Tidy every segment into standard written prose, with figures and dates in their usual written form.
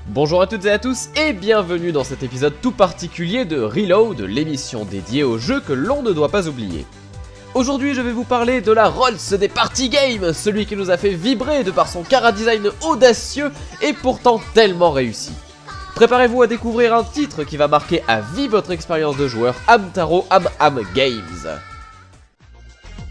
Bonjour à toutes et à tous et bienvenue dans cet épisode tout particulier de Reload, l'émission dédiée aux jeux que l'on ne doit pas oublier. Aujourd'hui je vais vous parler de la Rolls des party games, celui qui nous a fait vibrer de par son chara-design audacieux et pourtant tellement réussi. Préparez-vous à découvrir un titre qui va marquer à vie votre expérience de joueur, Hamtaro Am Games.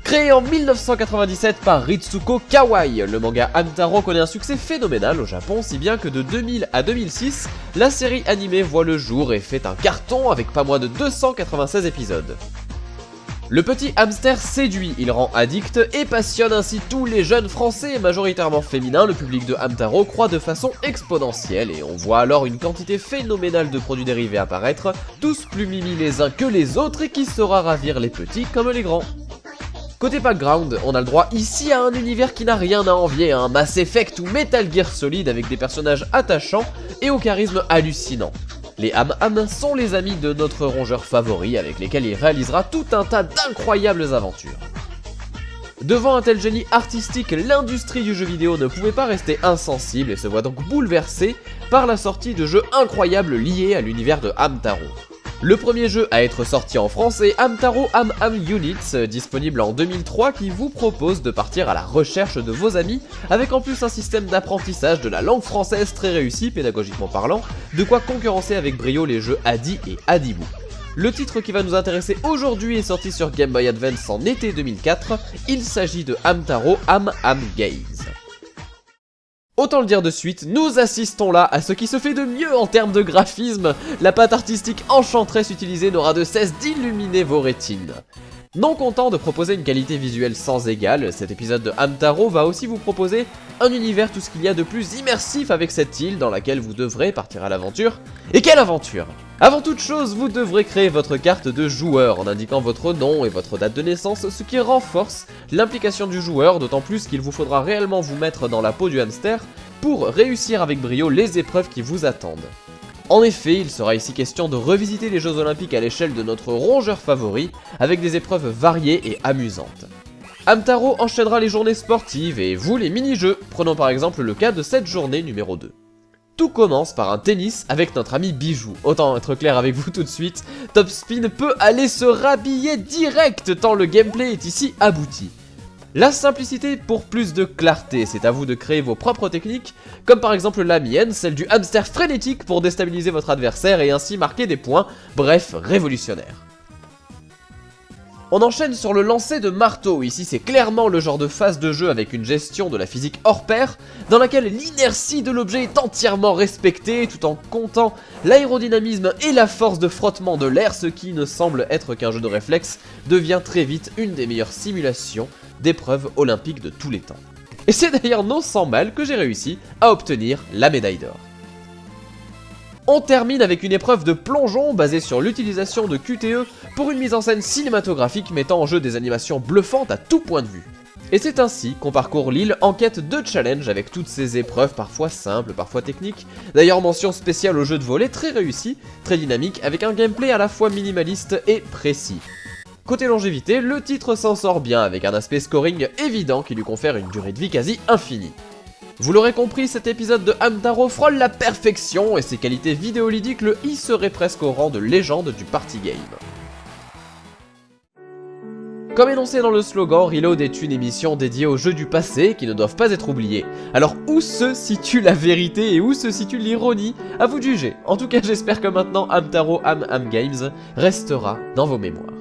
Créé en 1997 par Ritsuko Kawai, le manga Hamtaro connaît un succès phénoménal au Japon, si bien que de 2000 à 2006, la série animée voit le jour et fait un carton avec pas moins de 296 épisodes. Le petit hamster séduit, il rend addict et passionne ainsi tous les jeunes français, majoritairement féminins. Le public de Hamtaro croît de façon exponentielle et on voit alors une quantité phénoménale de produits dérivés apparaître, tous plus mimi les uns que les autres et qui saura ravir les petits comme les grands. Côté background, on a le droit ici à un univers qui n'a rien à envier à un Mass Effect ou Metal Gear Solid avec des personnages attachants et au charisme hallucinant. Les Ham sont les amis de notre rongeur favori avec lesquels il réalisera tout un tas d'incroyables aventures. Devant un tel génie artistique, l'industrie du jeu vidéo ne pouvait pas rester insensible et se voit donc bouleversée par la sortie de jeux incroyables liés à l'univers de Hamtaro. Le premier jeu à être sorti en France est Hamtaro Am Units, disponible en 2003, qui vous propose de partir à la recherche de vos amis, avec en plus un système d'apprentissage de la langue française très réussi, pédagogiquement parlant, de quoi concurrencer avec brio les jeux Adi et Adibou. Le titre qui va nous intéresser aujourd'hui est sorti sur Game Boy Advance en été 2004, il s'agit de Hamtaro Am Games. Autant le dire de suite, nous assistons là à ce qui se fait de mieux en termes de graphisme. La patte artistique enchanteresse utilisée n'aura de cesse d'illuminer vos rétines. Non content de proposer une qualité visuelle sans égale, cet épisode de Hamtaro va aussi vous proposer un univers tout ce qu'il y a de plus immersif avec cette île dans laquelle vous devrez partir à l'aventure. Et quelle aventure! Avant toute chose, vous devrez créer votre carte de joueur en indiquant votre nom et votre date de naissance, ce qui renforce l'implication du joueur, d'autant plus qu'il vous faudra réellement vous mettre dans la peau du hamster pour réussir avec brio les épreuves qui vous attendent. En effet, il sera ici question de revisiter les Jeux Olympiques à l'échelle de notre rongeur favori, avec des épreuves variées et amusantes. Hamtaro enchaînera les journées sportives et vous les mini-jeux, prenons par exemple le cas de cette journée numéro 2. Tout commence par un tennis avec notre ami Bijou. Autant être clair avec vous tout de suite, Top Spin peut aller se rhabiller direct tant le gameplay est ici abouti. La simplicité pour plus de clarté, c'est à vous de créer vos propres techniques, comme par exemple la mienne, celle du hamster frénétique pour déstabiliser votre adversaire et ainsi marquer des points, bref, révolutionnaire. On enchaîne sur le lancer de marteau, ici c'est clairement le genre de phase de jeu avec une gestion de la physique hors pair, dans laquelle l'inertie de l'objet est entièrement respectée, tout en comptant l'aérodynamisme et la force de frottement de l'air, ce qui ne semble être qu'un jeu de réflexe, devient très vite une des meilleures simulations d'épreuves olympiques de tous les temps. Et c'est d'ailleurs non sans mal que j'ai réussi à obtenir la médaille d'or. On termine avec une épreuve de plongeon basée sur l'utilisation de QTE pour une mise en scène cinématographique mettant en jeu des animations bluffantes à tout point de vue. Et c'est ainsi qu'on parcourt l'île en quête de challenge avec toutes ces épreuves parfois simples, parfois techniques. D'ailleurs mention spéciale au jeu de volley très réussi, très dynamique, avec un gameplay à la fois minimaliste et précis. Côté longévité, le titre s'en sort bien avec un aspect scoring évident qui lui confère une durée de vie quasi infinie. Vous l'aurez compris, cet épisode de Hamtaro frôle la perfection et ses qualités vidéoludiques le hisseraient presque au rang de légende du party game. Comme énoncé dans le slogan, Reload est une émission dédiée aux jeux du passé qui ne doivent pas être oubliés. Alors où se situe la vérité et où se situe l'ironie? À vous de juger. En tout cas, j'espère que maintenant Hamtaro Am Games restera dans vos mémoires.